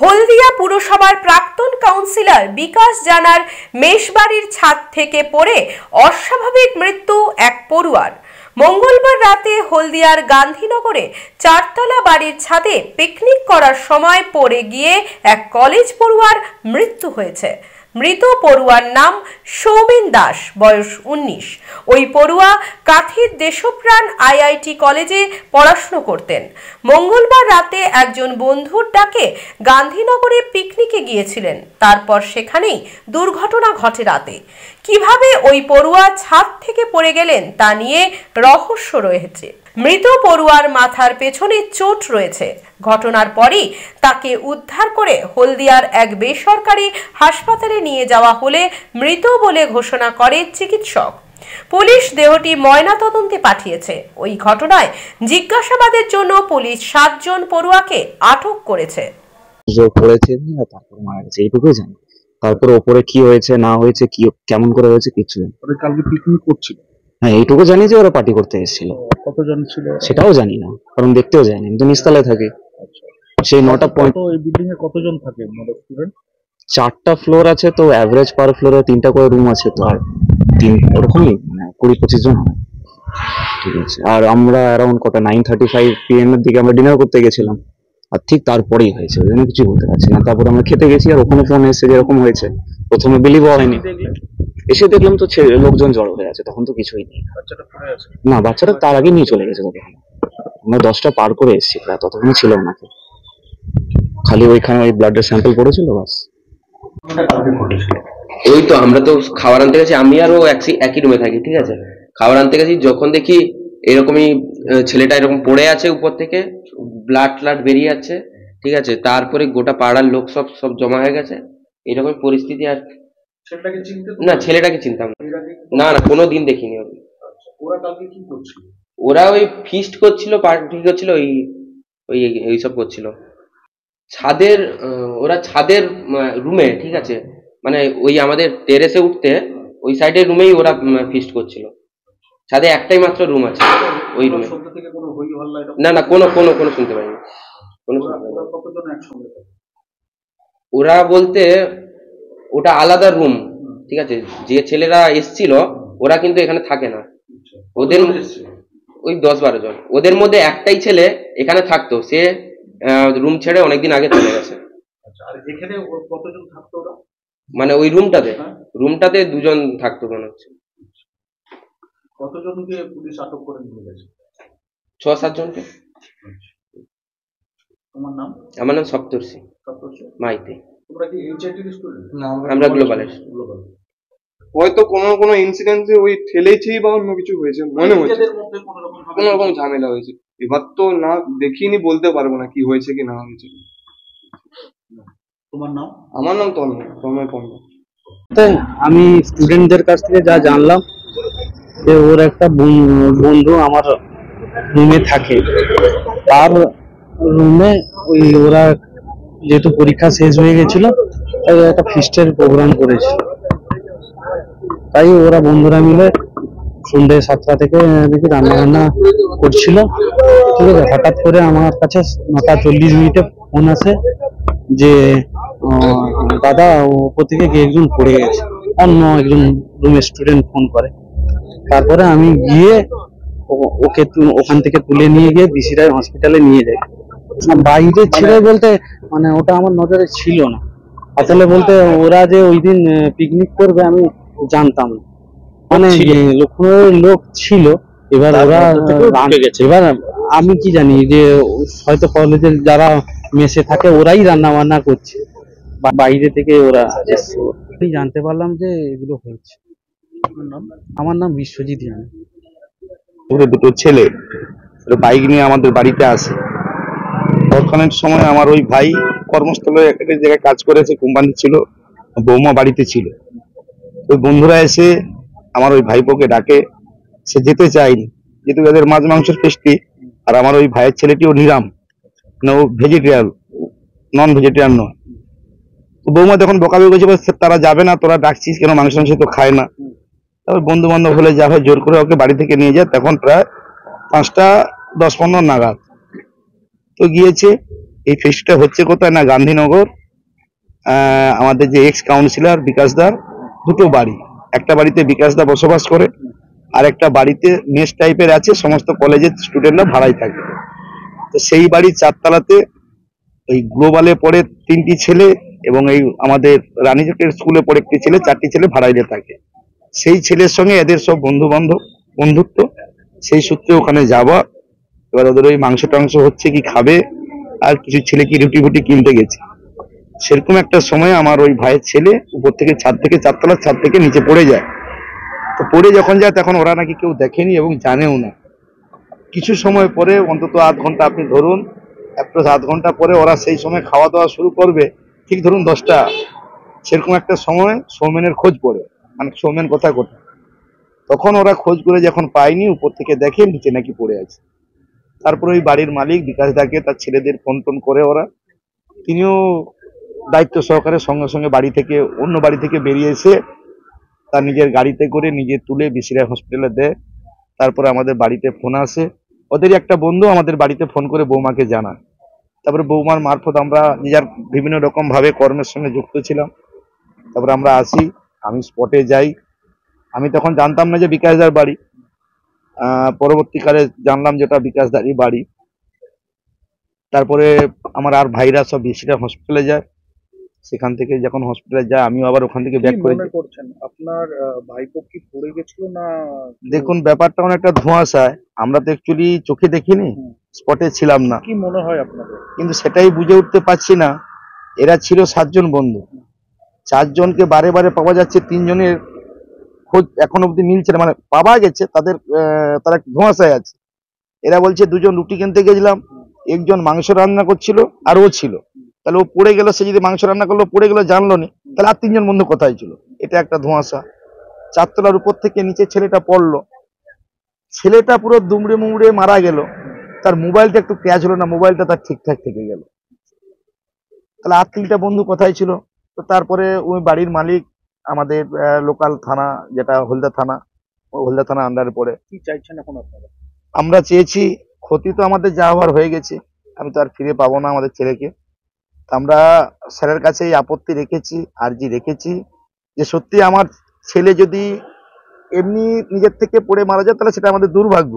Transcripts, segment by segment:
হলদিয়া পুরসভার প্রাক্তন কাউন্সিলর বিকাশ জানার মেশবাড়ির ছাদ থেকে পড়ে অস্বাভাবিক মৃত্যু এক পড়ুয়ার। মঙ্গলবার রাতে হলদিয়ার গান্ধীনগরে চারতলা বাড়ির ছাদে পিকনিক করার সময় পড়ে গিয়ে এক কলেজ পড়ুয়ার মৃত্যু হয়েছে। মৃত পড়ুয়ার নাম সৌমেন দাস, বয়স 19। ওই পড়ুয়া কাথির দেশপ্রাণ আইআইটি কলেজে পড়াশোনা করতেন। মঙ্গলবার রাতে একজন বন্ধুর ডাকে গান্ধীনগরে পিকনিকে গিয়েছিলেন। তারপর সেখানেই দুর্ঘটনা ঘটে রাতে। কিভাবে ওই পড়ুয়া ছাদ থেকে পড়ে গেলেন তা নিয়ে রহস্য রয়েছে। মৃত পড়ুয়ার মাথার পেছনে চোট রয়েছে। ঘটনার পরই তাকে উদ্ধার করে হলদিয়ার এক বেসরকারি হাসপাতালে নিয়ে যাওয়া হলে মৃত বলে ঘোষণা করে চিকিৎসক। পুলিশ দেহটি ময়নাতদন্তে পাঠিয়েছে। ওই ঘটনায় জিজ্ঞাসাবাদের জন্য পুলিশ 7 জন পড়ুয়াকে আটক করেছে। তারপর মারা গেছে এইটুকুই জানি। তারপর ওপরে কি হয়েছে না হয়েছে, কি কেমন করে হয়েছে কিছু জানি। কালকে পিকনিক করছিল? হ্যাঁ, এইটুকু জানি যে ওরা পার্টি করতে এসেছিল। কতজন ছিল সেটাও জানি না, কারণ দেখতেও যায়নি। আমি তো নিচতলায় থাকি। সেই 9টা পয়েন্ট। এই বিল্ডিং এ কতজন থাকে মানে স্টুডেন্ট? 4টা ফ্লোর আছে, তো অ্যাভারেজ পার ফ্লোরে 3টা করে রুম আছে, তো আর 3 ওরকমই মানে 20-25 জন হয়। ঠিক আছে। আর আমরা অ্যারাউন্ড 9:35 PM এর দিকে আমরা ডিনার করতে গেছিলাম, আর ঠিক তারপরেই হয়েছে। ওই জন্য কিছু বলতে পারছি না। তারপর আমরা খেতে গেছি, আর ওখানে ফোন এসেছে যেরকম হয়েছে। প্রথমে বিলিভ হয়নি, এসে দেখলাম তো লোকজন জড়ো হয়ে আছে। তখন তো কিছুই নেই। না, বাচ্চাটা তার আগে নিয়ে চলে গেছে। তখন আমরা 10টা পার করে এসেছি, প্রায় ততক্ষণে ছিল ওনাকে। খালি ওইখানে ওই ব্লাডের স্যাম্পল পড়েছিল, বাস। ওই তো আমরা তো খাবার আনতে গেছি, আমি আর ও একই রুমে থাকি। ঠিক আছে, খাবার আনতে গেছি, যখন দেখি এরকমই ছেলেটা এরকম পড়ে আছে, উপর থেকে ব্লাড বেরিয়ে যাচ্ছে। ঠিক আছে, তারপরে গোটা পাড়ার লোক সব জমা হয়ে গেছে। এরকম পরিস্থিতি। আর না, ছেলেটাকে চিনতাম না, কোনো দিন দেখিনি। ওরা কালকে কি করছিল? ওরা ওই ফিস্ট করছিল, পার্টি করছিল, ওইসব করছিল ছাদের। ওরা ছাদের রুমে, ঠিক আছে, মানে ওই আমাদের টেরেসে উঠতে ওই সাইডের রুমেই ওরা ফিস্ট করছিল। ছাদে একটাই মাত্র রুম আছে, ওই রুমে। না, কোনো শুনতে পাইনি। ওরা বলতে ওটা আলাদা রুম। ঠিক আছে, যে ছেলেরা এসছিল ওরা কিন্তু এখানে থাকে না। ওদের ওই 10-12 জন। ওদের মধ্যে একটাই ছেলে এখানে থাকতো, সে রুম ছেড়ে অনেকদিন আগে চলে গেছে। মানে ওই রুমটাতে 2 জন থাকতো মনে হচ্ছে। কতজনকে পুলিশ আটক করে নিয়ে গেছে? 6-7 জনকে। তোমার নাম? আমার নাম সপ্তর্ষি মাইতি। তোমরা কি এইচআইটি স্টুডেন্ট? না, আমরা গ্লোবালের। হয়তো কোনো ইনসিডেন্টে ওই ঠেলেছি বা অন্য কিছু হয়েছে মনে হচ্ছে, কোনো রকম ঝামেলা হয়েছে। এবার তো না দেখিনি, বলতে পারবো না কি হয়েছে কি না হয়েছে। তোমার নাম? আমার নাম তন্ময় পণ্ডা। আমি স্টুডেন্টদের কাছ থেকে যা জানলাম যে ওর একটা বন্ধু আমার রুমে থাকে। তার রুমে ওরা যেহেতু পরীক্ষা শেষ হয়ে গেছিল, তাই একটা ফিস্টের প্রোগ্রাম করেছিল। তাই ওরা বন্ধুরা মিলে সন্ধ্যে 7টা থেকে দেখি রান্না বান্না করছিল। ঠিক আছে, হঠাৎ করে আমার কাছে 9:40 ফোন আসে যে দাদা ওপর থেকে একজন পড়ে গেছে। অন্য একজন রুমের স্টুডেন্ট ফোন করে। তারপরে আমি গিয়ে ওকে ওখান থেকে তুলে নিয়ে গিয়ে বিসিরাই হসপিটালে নিয়ে যাই। বাইরে ছিল বলতে মানে ওটা আমার নজরে ছিল না। আসলে বলতে ওরা যে ওই দিন পিকনিক করবে আমি জানতাম না। মানে লক্ষ্মণের লোক ছিল। এবার ওরা এবার আমি কি জানি যে হয়তো কলেজের যারা মেসে থাকে ওরাই রান্না বান্না করছে, বা বাইরে থেকে ওরা এসছে। আমি জানতে পারলাম যে এগুলো হয়েছে। আমার নাম বিশ্বজিৎ জানি। ওরা 2টো ছেলে বাইক নিয়ে আমাদের বাড়িতে আসে। তখনের সময় আমার ওই ভাই কর্মস্থলে একটা জায়গায় কাজ করেছে, কোম্পানি ছিল, বৌমা বাড়িতে ছিল। তো বন্ধুরা এসে আমার ওই ভাইপোকে ডাকে। সে যেতে চায়নি, যেহেতু এদের মাছ মাংসের ফেস্টি। আর আমার ওই ভাইয়ের ছেলেটিও নিরাম, মানে ও ভেজিটেরিয়ান, নন ভেজিটেরিয়ান নয়। তো বৌমা যখন বকাবকি করেছে তারা যাবে না, তোরা ডাকছিস কেন, মাংস তো খায় না। তারপর বন্ধু বান্ধব হলে যা হয় জোর করে ওকে বাড়ি থেকে নিয়ে যায়। তখন প্রায় 5টা 10-15 নাগাদ তো গিয়েছে। এই ফেস্টটা হচ্ছে কোথায় না গান্ধীনগর, আমাদের যে এক্স কাউন্সিলর বিকাশদার দুটো বাড়ি, একটা বাড়িতে বিকাশদা বসবাস করে আর একটা বাড়িতে মেস টাইপের আছে, সমস্ত কলেজের স্টুডেন্টরা ভাড়ায় থাকে। তো সেই বাড়ির 4 তলাতে ওই গ্লোবালে পড়ে 3টি ছেলে এবং এই আমাদের রানীচকের স্কুলে পড়ে একটি ছেলে, 4টি ছেলে ভাড়াইতে থাকে। সেই ছেলের সঙ্গে এদের সব বন্ধুত্ব, সেই সূত্রে ওখানে যাওয়া। এবার ওদের ওই মাংস টাংস হচ্ছে কি খাবে, আর কিছু ছেলে কি রুটি ফুটি কিনতে গেছে। সেরকম একটা সময় আমার ওই ভাইয়ের ছেলে উপর থেকে 4 তলার ছাদ থেকে নিচে পড়ে যায়। তো পড়ে যখন যায় তখন ওরা নাকি কেউ দেখেনি এবং জানেও না। কিছু সময় পরে, অন্তত আধ ঘন্টা আপনি ধরুন, আধ ঘন্টা পরে ওরা সেই সময় খাওয়া দাওয়া শুরু করবে, ঠিক ধরুন 10টা, সেরকম একটা সময় সৌমেনের খোঁজ পড়ে, মানে সৌমেন কোথায়। তখন ওরা খোঁজ করে যখন পায়নি, উপর থেকে দেখে নিচে নাকি পড়ে আছে। তারপরে ওই বাড়ির মালিক বিকাশ দাকে তার ছেলেদের ফোন টোন করে ওরা, তিনিও দায়িত্ব সহকারে সঙ্গে সঙ্গে অন্য বাড়ি থেকে বেরিয়ে এসে তার নিজের গাড়িতে করে নিজে তুলে বিসিরাই হসপিটালে দেয়। তারপরে আমাদের বাড়িতে ফোন আসে, ওদেরই একটা বন্ধু আমাদের বাড়িতে ফোন করে বৌমাকে জানায়। তারপরে বৌমার মারফত আমরা নিজের বিভিন্ন রকম ভাবে কর্মের সঙ্গে যুক্ত ছিলাম। তারপরে আমরা আসি, আমি স্পটে যাই। আমি তখন জানতাম না যে বিকাশদার বাড়ি, পরবর্তীকালে জানলাম যেটা বিকাশদারই বাড়ি। তারপরে আমার আর ভাইরা সব বিসিরাই হসপিটালে যায়। সেখান থেকে যখন হসপিটালে যায়, আমিও আবার ওখান থেকে ব্যাক করে। আপনার ভাইপো কি পড়ে গেছিল না? দেখুন, ব্যাপারটা অনেকটা ধোঁয়াশায়, আমরা তো অ্যাকচুয়ালি চোখে দেখিনি, স্পটে ছিলাম না। কি মনে হয় আপনাদের? কিন্তু সেটাই বুঝে উঠতে পারছি না। এরা ছিল 7 জন বন্ধু, 4 জনকে বারে বারে পাওয়া যাচ্ছে, 3 জনের খোঁজ এখনো অব্দি মিলছে না, মানে পাওয়া গেছে তারা ধোঁয়াশায় আছে। এরা বলছে 2 জন রুটি কিনতে গেছিলাম, একজন মাংস রান্না করছিল আর ও ছিল। তাহলে ও পড়ে গেল, সে যদি মাংস রান্না করলো পড়ে গেল, জানলো নি, তাহলে আর 3 জন বন্ধু কোথায় ছিল? এটা একটা ধোঁয়াশা। 4 তলার উপর থেকে নিচে ছেলেটা পড়লো, ছেলেটা পুরো দুমড়ে মুমড়ে মারা গেল। তার মোবাইলটা একটু ক্র্যাচ হলো না, মোবাইলটা তার ঠিকঠাক থেকে গেল। তাহলে আর 3টা বন্ধু কোথায় ছিল? তো তারপরে ওই বাড়ির মালিক আমাদের লোকাল থানা, যেটা হলদা থানা, হলদা থানা আন্ডারে পড়ে। কি চাইছেন এখন আপনারা? আমরা চেয়েছি, ক্ষতি তো আমাদের যা হওয়ার হয়ে গেছে, আমি তো আর ফিরে পাবো না আমাদের ছেলেকে। আমরা স্যারের কাছে এই আপত্তি রেখেছি, আর্জি রেখেছি যে সত্যি আমার ছেলে যদি এমনি নিজের থেকে পড়ে মারা যায় তাহলে সেটা আমাদের দুর্ভাগ্য,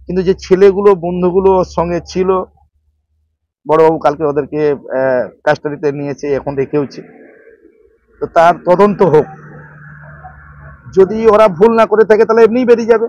কিন্তু যে ছেলেগুলো বন্ধুগুলো সঙ্গে ছিল, বড়বাবু কালকে ওদেরকে কাস্টাডিতে নিয়েছে, এখন রেখেওছি। তো তার তদন্ত হোক। যদি ওরা ভুল না করে থাকে তাহলে এমনিই বেরিয়ে যাবে,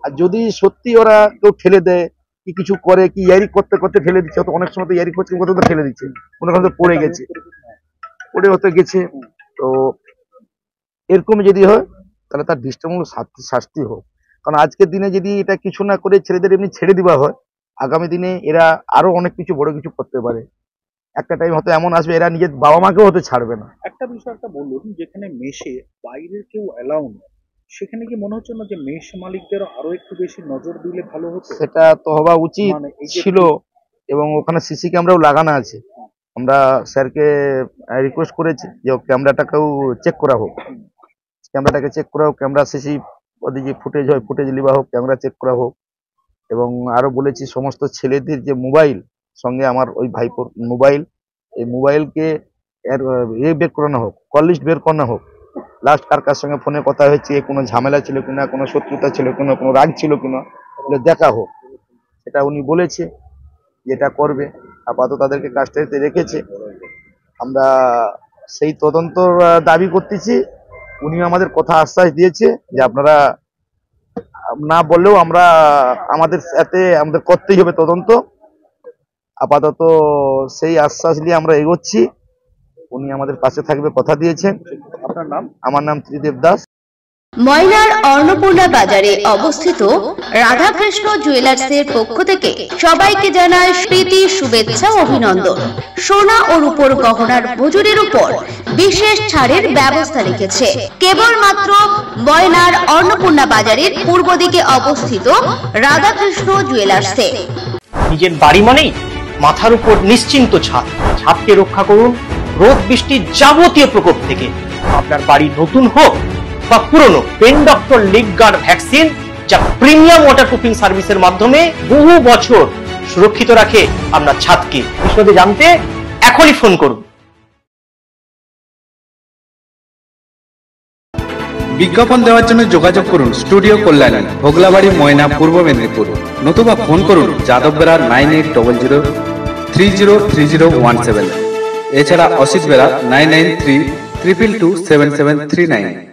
আর যদি সত্যি ওরা কেউ ঠেলে দেয়, কি কিছু করে, কি ইয়ারি করতে করতে ঠেলে দিচ্ছে, তো অনেক সময় তো ইয়ারি করতে করতে ঠেলে দিচ্ছে, মনে করেন পড়ে গেছে, পড়ে হতে গেছে। তো এরকম যদি হয় তাহলে তার দৃষ্টান্তমূলক শাস্তি হোক। কারণ আজকের দিনে যদি এটা কিছু না করে ছেলেদের এমনি ছেড়ে দেওয়া হয়, আগামী দিনে এরা আরো অনেক কিছু বড় কিছু করতে পারে। একটা টাইম হয়তো এমন আসবে এরা নিজের বাবা মাকেও হতে ছাড়বে না। একটা বিষয় একটা বলুন, যেখানে মেশে বাইরের কেউ অ্যালাউ না, সেখানে কি মনে হচ্ছে না যে মেশ মালিকদের আরো একটু বেশি নজর দিলে ভালো হতো? সেটা তো হওয়া উচিত ছিল, এবং ওখানে সিসি ক্যামেরাও লাগানো আছে। আমরা স্যারকে রিকোয়েস্ট করেছি যে ক্যামেরাটাকেও চেক করা হোক, ক্যামেরাটাকে চেক করা হোক, ক্যামেরা সিসি ওদের যে ফুটেজ হয় ফুটেজ লিবা হোক, ক্যামেরা চেক করা হোক। এবং আরো বলেছি সমস্ত ছেলেদের যে মোবাইল সঙ্গে আমার ওই ভাইপোর মোবাইল, এই মোবাইলকে বের করানো হোক, কল লিস্ট বের করানো হোক, লাস্ট কার কার সঙ্গে ফোনে কথা হয়েছে, কোনো ঝামেলা ছিল কিনা, কোনো শত্রুতা ছিল কিনা, কোনো রাগ ছিল কিনা, দেখা হোক। সেটা উনি বলেছে যেটা করবে, আপাতত তাদেরকে কাজটাতে রেখেছে। আমরা সেই তদন্ত দাবি করতেছি। উনি আমাদের কথা আশ্বাস দিয়েছে যে আপনারা না বললেও আমরা আমাদের সাথে আমাদের করতেই হবে তদন্ত। আপাতত সেই আশ্বাস নিয়ে আমরা এগোচ্ছি, উনি আমাদের পাশে থাকবে কথা দিয়েছেন। আপনার নাম? আমার নাম ত্রিদেব দাস। ময়নার অন্নপূর্ণা বাজারে অবস্থিত রাধাকৃষ্ণ জুয়েলার্সের পক্ষ থেকে সবাইকে জানায় প্রীতি শুভেচ্ছা অভিনন্দন। সোনা ও রূপোর গহনার মজুরির উপর বিশেষ ছাড়ের ব্যবস্থা রেখেছে কেবলমাত্র ময়নার অন্নপূর্ণা বাজারের পূর্ব দিকে অবস্থিত রাধাকৃষ্ণ জুয়েলার্সে। নিজের বাড়ি মানেই মাথার উপর নিশ্চিন্ত ছাদ, ছাদকে রক্ষা করুন রোদ বৃষ্টির যাবতীয় প্রকোপ থেকে। আপনার বাড়ি নতুন হোক বা পুরনো, pen doctor league guard vaccine, যা প্রিমিয়াম ওয়াটারপ্রুফিং সার্ভিসের মাধ্যমে বহু বছর সুরক্ষিত রাখে আপনার ছাদকে। বিশদে জানতে এখনই ফোন করুন। বিজ্ঞাপন দেওয়ার জন্য যোগাযোগ করুন স্টুডিও কল্যাণী, ভোগলাবাড়ি, ময়না, পূর্ব মেদিনীপুর। নতুবা ফোন করুন যাদব বেরা 9800303017। এছাড়া অসিত বেরা 9932227739।